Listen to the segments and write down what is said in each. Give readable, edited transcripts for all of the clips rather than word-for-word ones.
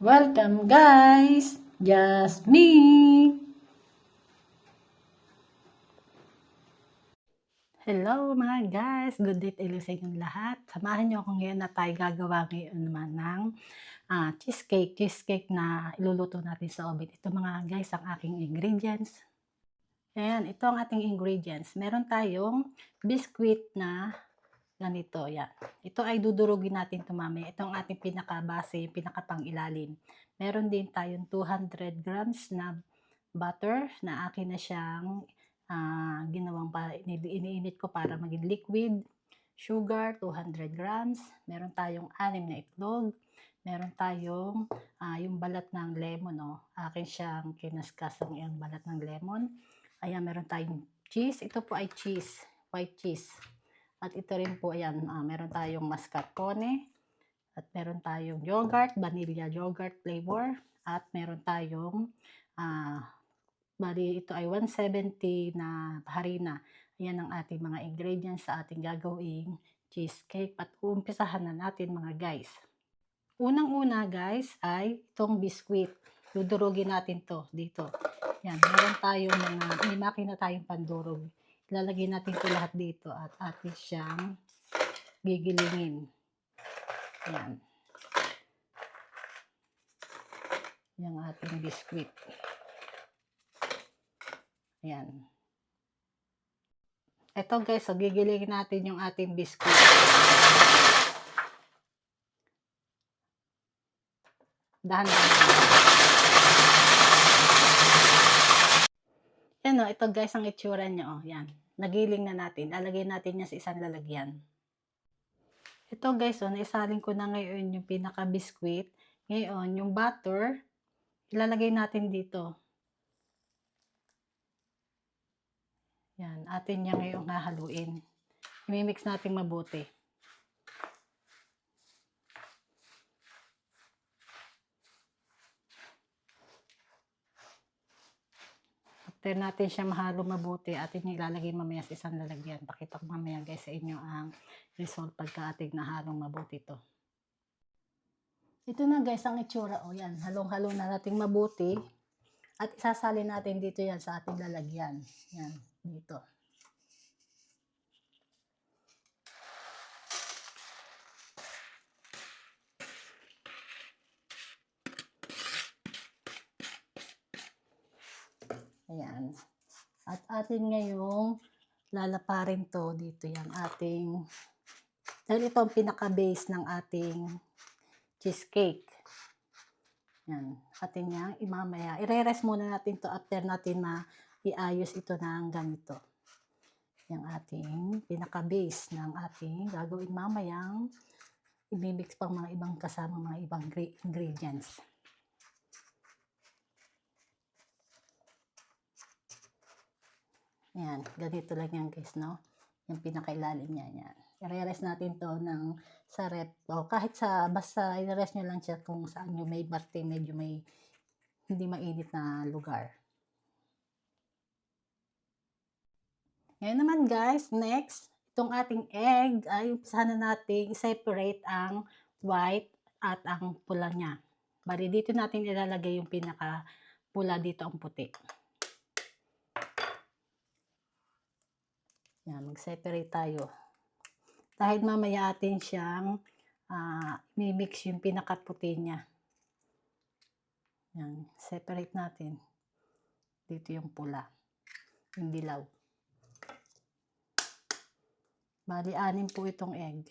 Welcome guys! Just me! Hello mga guys! Good day to sa inyong lahat. Samahan niyo ako ngayon na tayo gagawa ngayon naman ng cheesecake. Cheesecake na iluluto natin sa oven. Ito mga guys ang aking ingredients. Ayan, ito ang ating ingredients. Meron tayong biscuit na ganito, yan. Ito ay dudurugin natin ito mamaya. Ito ang ating pinakabase, pinakapangilalim. Meron din tayong 200 grams na butter na akin na siyang ginawang iniinit ko para maging liquid. Sugar, 200 grams. Meron tayong 6 na itlog. Meron tayong yung balat ng lemon. Oh. Akin siyang kinaskasang yung balat ng lemon. Ayan, meron tayong cheese. Ito po ay cheese, white cheese. At ito rin po, ayan, meron tayong mascarpone. At meron tayong yogurt, vanilla yogurt flavor. At meron tayong, bali ito ay 170 na harina. Ayan ang ating mga ingredients sa ating gagawing cheesecake. At uumpisahan na natin mga guys. Unang-una guys ay itong biscuit. Dudurugin natin to dito. Yan, meron tayong may makina tayong pandurog. Ilalagay natin ito lahat dito at atin siyang gigilingin. Yan. Yung ating biscuit. Yan. Ito guys, so gigilingin natin yung ating biscuit. Dahan-dahan. Yan o, ito guys ang itsura niya o. Yan. Nagiling na natin. Lalagay natin niya sa isang lalagyan. Ito guys o, naisalin ko na ngayon yung pinaka-biscuit. Ngayon, yung butter, ilalagay natin dito. Yan, atin niya ngayon hahaluin. I-mix natin mabuti. After natin siya mahalo mabuti, atin niya ilalagay mamaya sa isang lalagyan. Pakita ko mamaya guys sa inyo ang result pagka ating nahalong mabuti ito. Ito na guys ang itsura. O yan, halong-halo na natin mabuti. At isasalin natin dito yan sa ating lalagyan. Yan, dito. Ayan. At atin ngayong lalaparin to dito yan ating, dahil ito ang pinaka-base ng ating cheesecake. Yan. Atin niyang imamaya. I-rest muna natin to after natin iayos ito ng ganito. Yung ating pinaka-base ng ating gagawin mamayang i-mix pang mga ibang kasama mga ibang ingredients. Yan, ganito lang yan guys, no? Yung pinakailalim niya, yan. I-rest natin to sa rep. O kahit basta i-rest nyo lang siya kung saan nyo may parte, medyo may hindi mainit na lugar. Ngayon naman guys, next, itong ating egg ay umpisahan na natin i-separate ang white at ang pula niya. Bali dito natin ilalagay yung pinaka pula, dito ang puti. Yan, mag-separate tayo. Dahil mamaya atin siyang mimix yung pinakaputi niya. Yan, separate natin. Dito yung pula, yung dilaw. Bali, 6 po itong egg.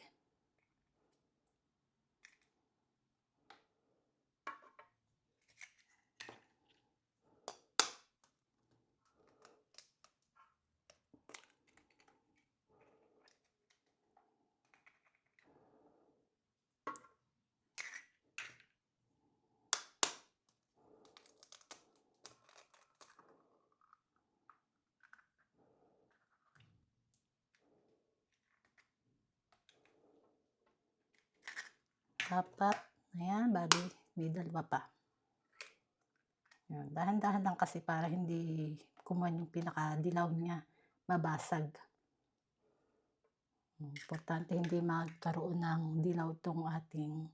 Apat. Ayan, bali, may 2 pa. Yan, dahan-dahan lang kasi para hindi kumuha yung pinakadilaw niya, mabasag. Importante hindi magkaroon ng dilaw itong ating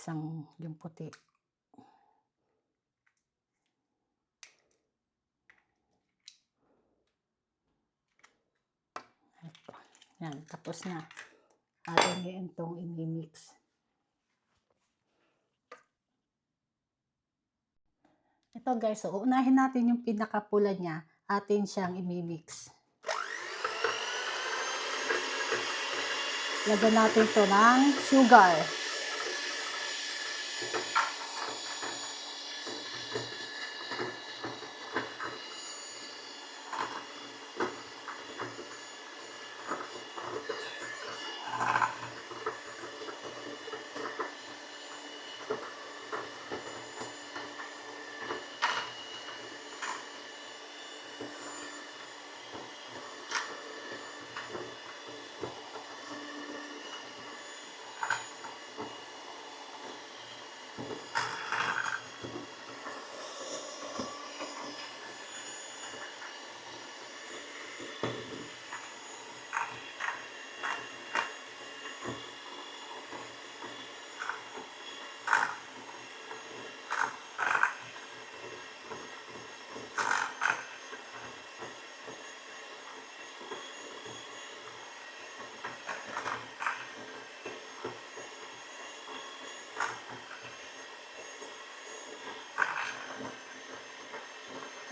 isang yung puti. Yan, tapos na. Atin ngayon itong i-mix. Ito guys, so unahin natin yung pinakapula niya, atin siyang i-mix. Lagyan natin ito ng sugar.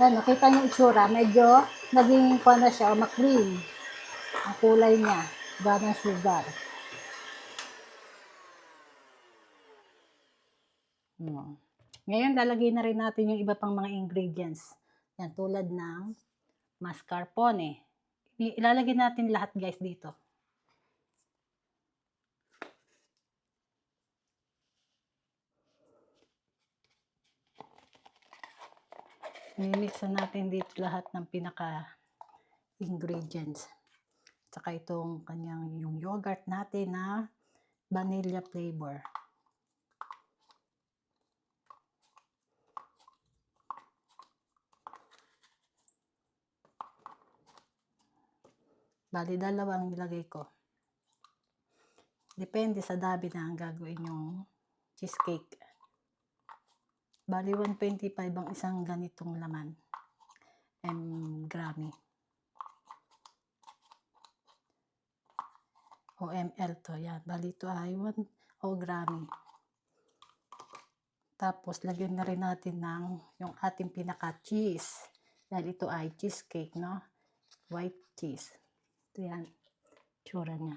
Yan, nakita niyo itsura, medyo naging na siya, ma-cream. Ang kulay niya, dahil ng sugar. Ngayon, lalagay na rin natin yung iba pang mga ingredients. Yan, tulad ng mascarpone. Ilalagay natin lahat guys dito. I-mix natin dito lahat ng pinaka-ingredients. Tsaka itong kanyang yung yogurt natin na vanilla flavor. Bali, dalawang nilagay ko. Depende sa dami na ang gagawin yung cheesecake. Bali, 125 ang isang ganitong laman. Grami. O ml to. Yan. Bali, ito ay 1 grami. Tapos, lagyan na rin natin ng yung ating pinaka-cheese. Dahil ito ay cheesecake, no? White cheese. Ito yan. Tsura niya.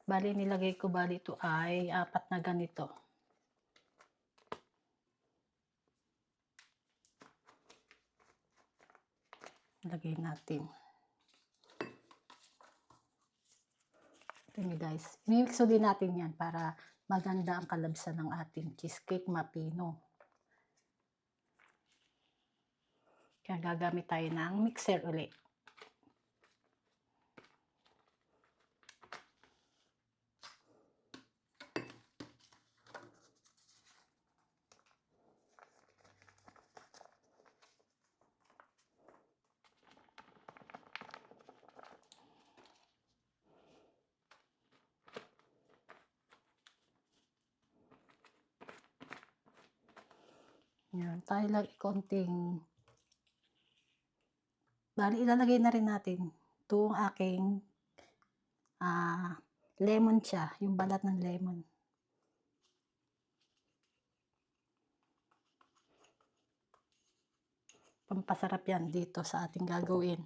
Bali, nilagay ko, bali ito ay 4 na ganito. Lagay natin. Ito nyo guys. I-mix din natin yan para maganda ang kalabsan ng ating cheesecake mapino. Kaya gagamit tayo ng mixer ulit. Yan, tayo lang konting. Bali, ilalagay na rin natin itong aking lemon siya, yung balat ng lemon. Pampasarap yan dito sa ating gagawin.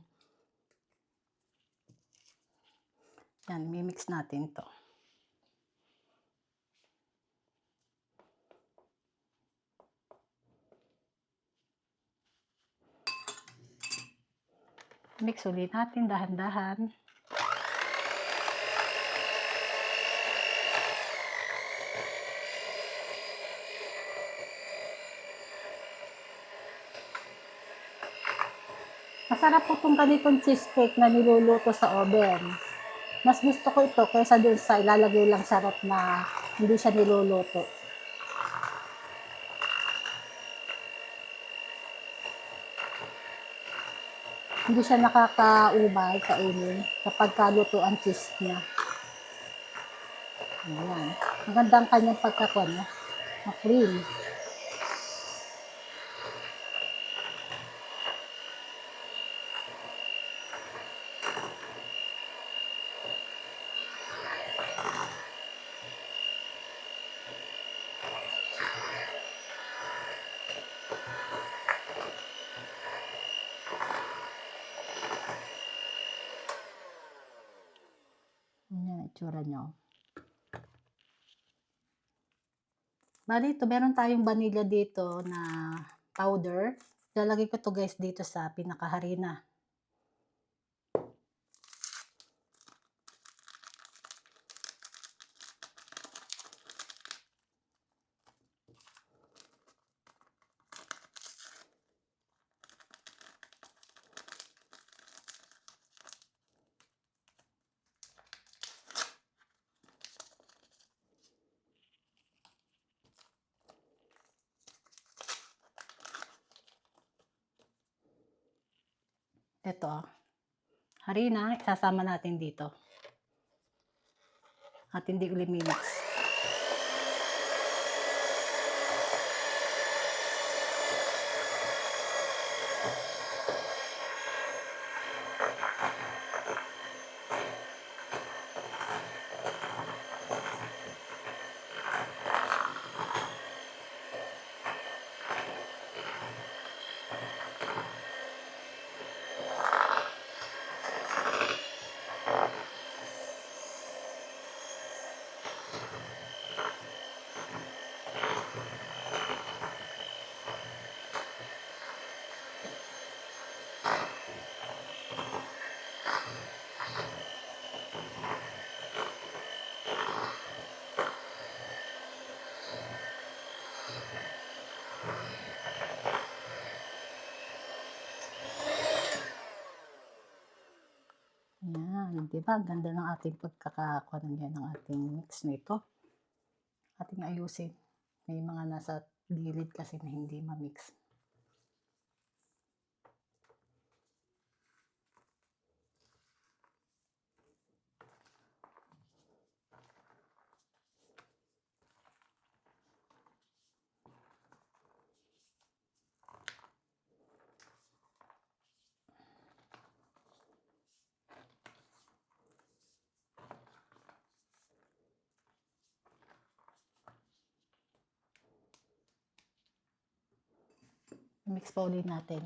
Yan, mimix natin to. Mix ulit natin dahan-dahan. Masarap po itong ganitong cheesecake na niluluto sa oven. Mas gusto ko ito kaysa dun sa ilalagay lang sa ref na hindi siya niluluto. Hindi siya nakakaumay kainin kapag kaluto ang cheese niya. Ayan. Maganda ang kanyang pagkakuan, no? Ma-cream. Ayan, itsura niya. Bali ito, meron tayong vanilla dito na powder. Ilalagay ko 'to guys dito sa pinakaharina. Ito, harina, isasama natin dito. At hindi uli minix. Ayan, di ba? Ganda ng ating pagkakakuha ng ating mix nito. Ating ayusin. May mga nasa gilid kasi na hindi ma-mix. Mix pa ulit natin.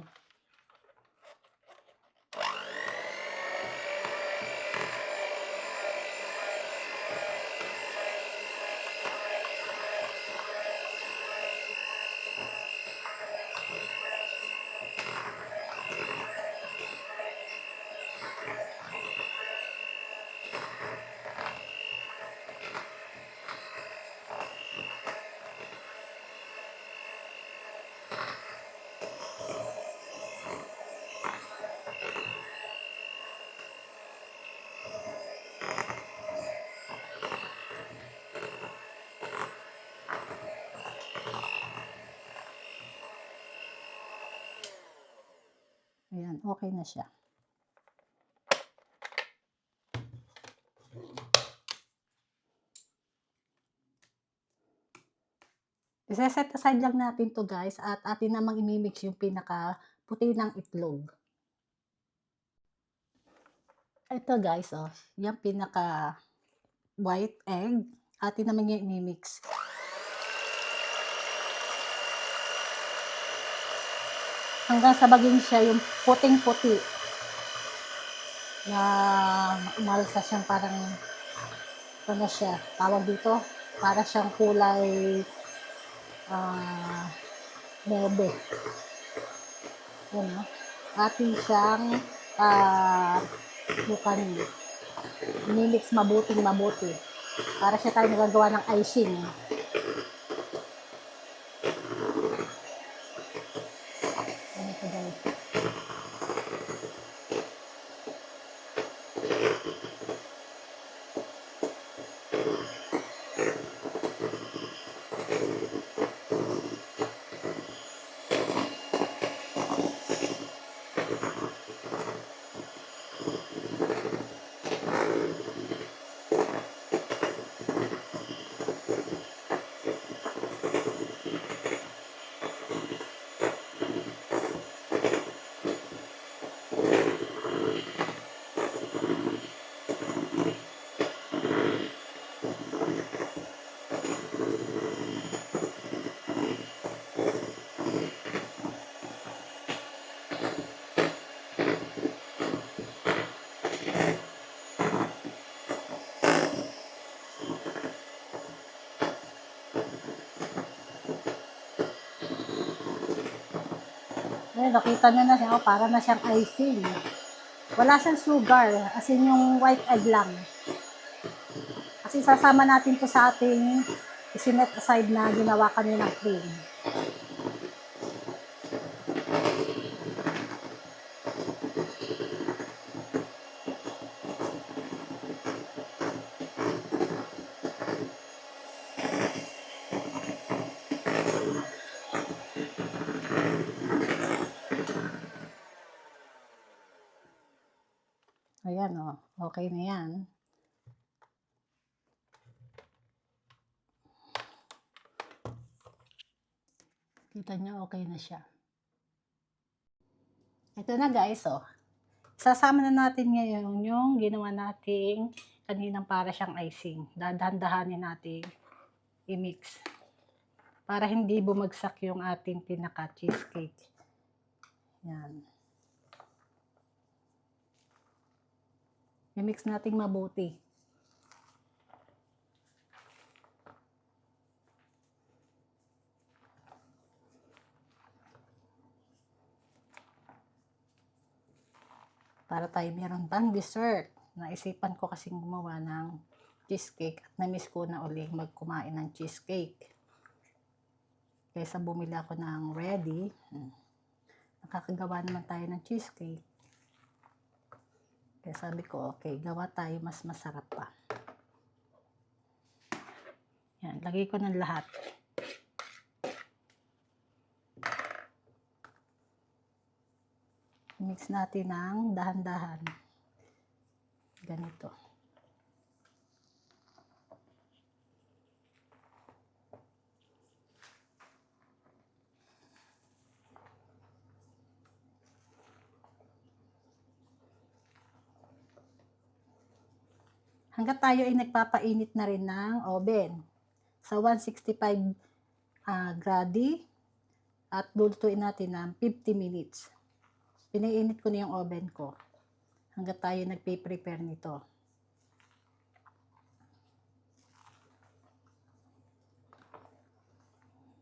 Ayan, okay na siya. Isa-set aside lang natin to guys at atin namang imimix yung pinaka puti ng itlog. Ito guys, oh, yung pinaka white egg, atin naman yung imimix. Hanggang sa maging siya yung puting-puti. Na umalsa siyang parang ano siya, tawag dito, para siyang kulay nebe. Yan, no? Atin siyang bukan mimix mabuting-mabuti para siya tayo nagagawa ng icing. Ano ito guys? Ayan, nakita nyo na siya, para na siyang icing. Wala siyang sugar, as in yung white egg lang. Kasi sasama natin to sa ating isinet aside na ginawa kaninang cream. Ayan o, okay na yan. Kita nyo, okay na siya. Ito na guys, oh. Sasama na natin ngayon yung ginawa nating kaninang para siyang icing. Dadahan-dahanin natin i-mix. Para hindi bumagsak yung ating pinaka-cheesecake. Yan. I-mix natin mabuti. Para tayo meron pang dessert. Naisipan ko kasing gumawa ng cheesecake at na-miss ko na ulit magkumain ng cheesecake. Kaysa bumili ako ng ready, nakakagawa naman tayo ng cheesecake. Kaya sabi ko, okay, gawa tayo, mas masarap pa. Yan, lagay ko ng lahat. Mix natin ng dahan-dahan. Ganito. Hanggat tayo ay nagpapainit na rin ng oven. Sa 165 grady at lulutuin natin ng 50 minutes. Pinainit ko na yung oven ko hanggat tayo nagpe-prepare nito.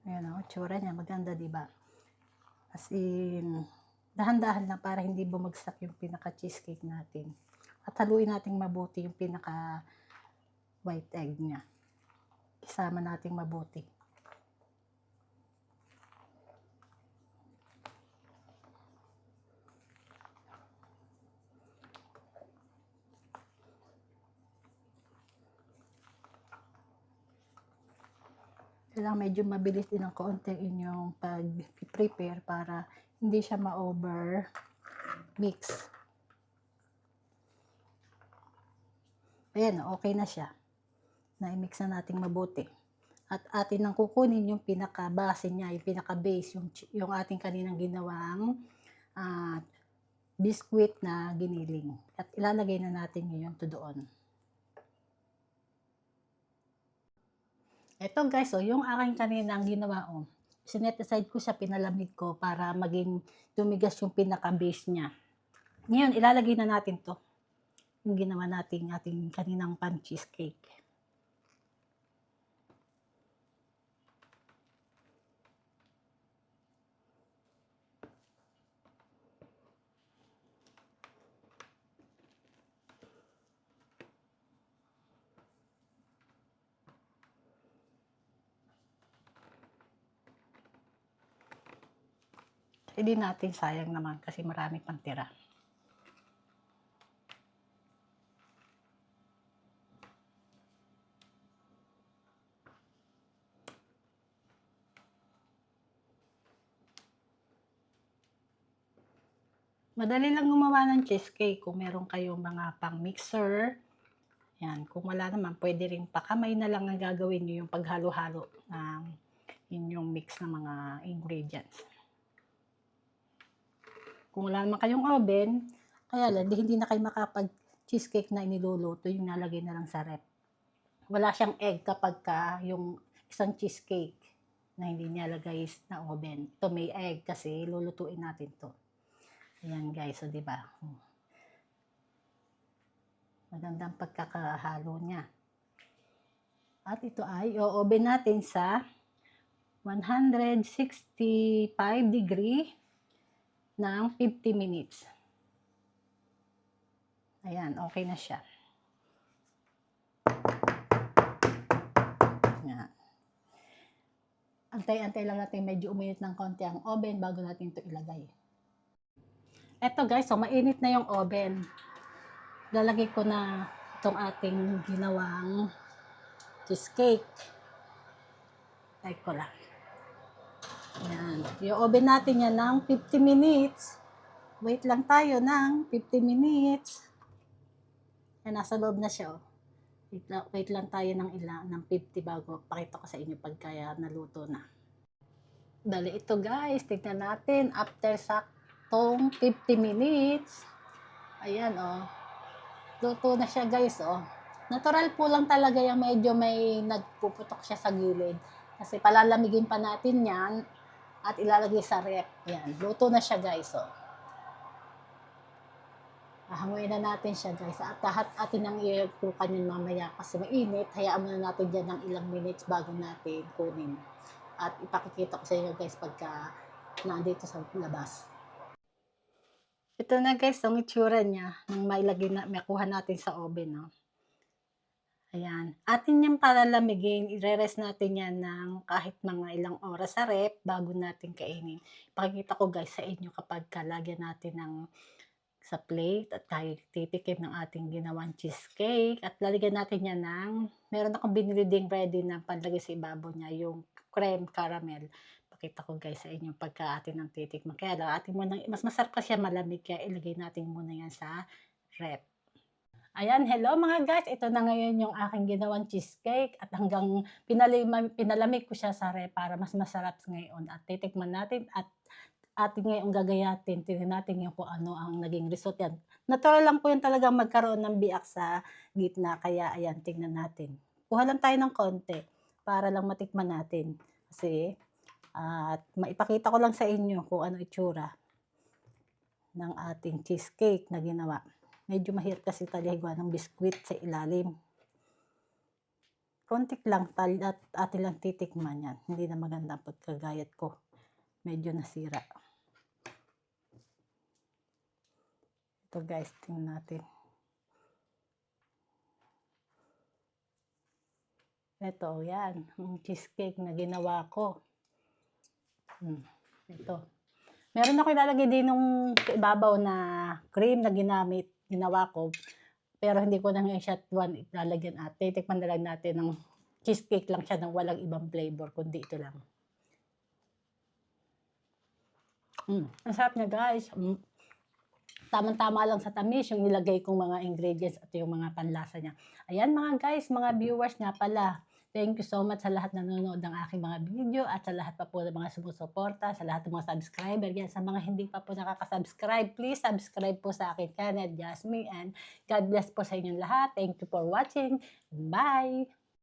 Ayan o, tsura niya, maganda diba? As in, dahan-dahan lang para hindi bumagsak yung pinaka-cheesecake natin. At haluin natin mabuti yung pinaka-white egg niya. Isama natin mabuti. Kailangan medyo mabilis din ang konti inyong pag-prepare para hindi siya ma-over mix. Ayan, okay na siya. Na-mix na natin mabuti. At atin nang kukunin yung pinaka-base niya, yung pinaka-base, yung ating kaninang ginawang biscuit na giniling. At ilalagay na natin ngayon to doon. Ito guys, yung aking kaninang ginawa, sinet aside ko siya, pinalamig ko para maging tumigas yung pinaka-base niya. Ngayon, ilalagay na natin to. Yung ginawa natin ating kaninang pan cheesecake. Hindi natin sayang naman kasi marami pang tira. Madali lang gumawa ng cheesecake kung meron kayong mga pang-mixer. Yan, kung wala naman, pwede rin pa kamay na lang ang gagawin nyo yung paghalo-halo ng inyong mix ng mga ingredients. Kung wala naman kayong oven, kaya lang, hindi na kayo makapag-cheesecake na iniluluto, yung nalagay na lang sa rep. Wala siyang egg kapag yung isang cheesecake na hindi nilalagay na oven. Ito may egg kasi lulutuin natin to. Ayan guys, so diba? Magandang pagkakahalo niya. At ito ay i-oven natin sa 165 degree ng 50 minutes. Ayan, okay na siya. Ayan. Antay-antay lang natin medyo uminit ng konti ang oven bago natin ito ilagay. Eto guys, so mainit na yung oven. Lalagay ko na itong ating ginawang cheesecake. Like ko lang. Ayan. Yung oven natin yan ng 50 minutes. Wait lang tayo ng 50 minutes. Ayan, nasa loob na siya. Oh. Wait lang tayo ng 50 bago pakita ko sa inyo pagkaya naluto na. Dali ito guys, tignan natin after saktong 50 minutes. Ayan oh. Luto na siya guys oh. Natural po lang talaga yung medyo may nagpuputok siya sa gilid. Kasi palalamigin pa natin yan at ilalagay sa rep. Ayan, luto na siya guys oh. Hahanguin na natin siya guys. At atin ang i-cookan yun mamaya kasi mainit. Hayaan muna natin dyan ng ilang minutes bago natin kunin. At ipakikita ko sa inyo guys pagka nandito sa labas. Ito na guys, ang itsura niya nang makuha natin sa oven. No? Ayan. Atin yung palalamigin. I-rest natin yan ng kahit mga ilang oras sa rep bago natin kainin. Ipakikita ko guys sa inyo kapag kalagyan natin ng sa plate at tayo titikim ng ating ginawang cheesecake at lalagyan natin yan meron akong binili ding ready na panlagay sa ibabaw niya, yung creme caramel. Pakita ko guys sa inyo pagka atin ang titikman. Kaya lang atin muna, mas masarap kasi malamig kaya ilagay natin muna yan sa rep. Ayan, hello mga guys, ito na ngayon yung aking ginawang cheesecake at hanggang pinalamig ko siya sa rep para mas masarap ngayon at titikman natin at ating ngayong gagayatin, tingnan natin yung kung ano ang naging result yan. Natural lang po yung talagang magkaroon ng biak sa gitna, kaya ayan, tingnan natin. Kuha lang tayo ng konti para lang matikman natin. Kasi, at maipakita ko lang sa inyo kung ano itsura ng ating cheesecake na ginawa. Medyo mahirap kasi talihigwa ng biskwit sa ilalim. Kontik lang, at atin lang titikman yan. Hindi na maganda pagkagayat ko. Medyo nasira. Ito guys, tingnan natin. Ito, yan. Ang cheesecake na ginawa ko. Ito. Meron ako ilalagay din ng ibabaw na cream na ginawa ko. Pero hindi ko na ngayon siya ilalagyan at titikman na lang natin ng cheesecake lang siya ng walang ibang flavor, kundi ito lang. Ang sarap niya guys. Tamang-tama lang sa tamis yung nilagay kong mga ingredients at yung mga panlasa niya. Ayan mga guys, mga viewers nga pala. Thank you so much sa lahat na nanonood ng aking mga video at sa lahat pa po ng mga sumusuporta, sa lahat ng mga subscriber. Yan, sa mga hindi pa po nakaka-subscribe, please subscribe po sa akin channel, Jasmine, and God bless po sa inyong lahat. Thank you for watching. Bye!